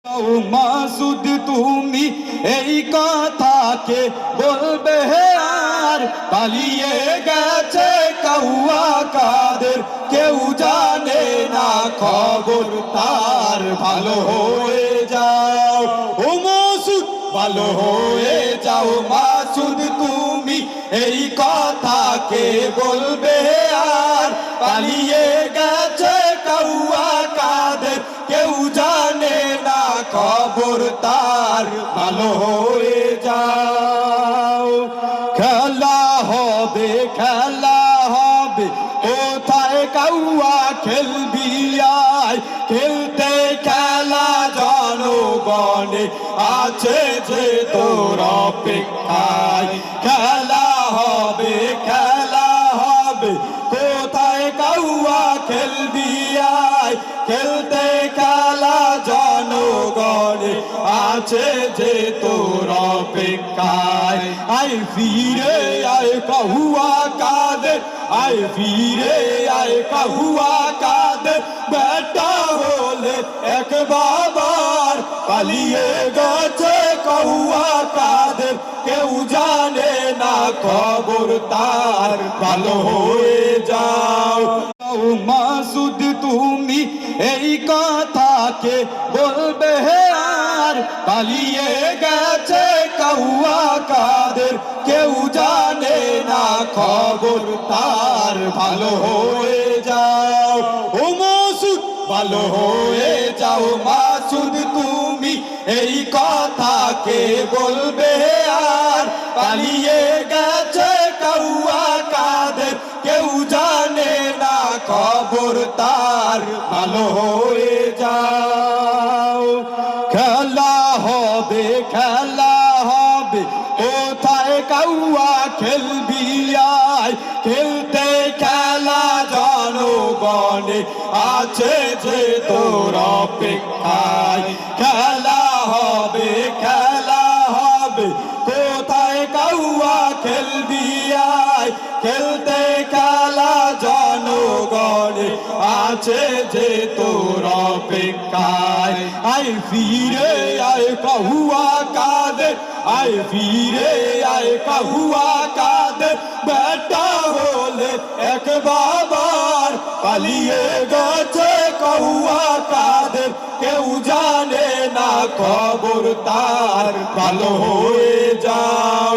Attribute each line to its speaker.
Speaker 1: মাসুদ তুমি এই কথাকে বলবে আর পালিয়ে গেছে কাউয়া কাদের কেউ জানে না খবর তার ভালো হয়ে যাও ও মাসুদ ভালো হয়ে যাও মাসুদ তুমি এই কথাকে বলবে আর পালিয়ে গেছে কাউয়া কাদের কেউ জানে না খবর তার ভালো হয়ে যাও খেলা হবে কোথায় কাউয়া খেলবি আয় খেলতে খেলা জনগণে আছে যে তোর অপেক্ষায় খেলা হবে কোথায় কাউয়া খেলবি আয় খেলতে খেলা জনগণে আছে যে তোর অপেক্ষায় আয় ফিরে আয় কাহুয়া কাদের আয় ফিরে আয় কাহুয়া কাদের বেটা হলে এক বাবার পালিয়ে গেছে কাহুয়া কাদের কেউ জানে না খবর তার ভালো হয়ে যাও মাসুদ তুমি এই কথাকে বলবে আর পালিয়ে গেছে কাউয়া কাদের কেউ জানে না খবর তার ভালো হয়ে যাও ও মাসুদ ভালো হয়ে যাও মাসুদ তুমি এই কথাকে বলবে আর পালিয়ে গেছে কাউয়া কাদের কেউ জানে না খবর তার ভালো হয়ে যাও খেলা হবে কোথায় কাউয়া খেলবি আয় খেলতে খেলা জনগণে আছে যে তোর অপেক্ষায় খেলা হবে কোথায় কাউয়া খেলবি আয় খেলতে খেলা জনগণে আছে যে তোর অপেক্ষায় আয় ফিরে আয় কাহুয়া কাদের আয় ফিরে আয় কাহুয়া কাদের বেটা হলে এক বাবার পালিয়ে গেছে কাহুয়া কাদের কেউ জানে না খবর তার ভালো হয়ে যাও।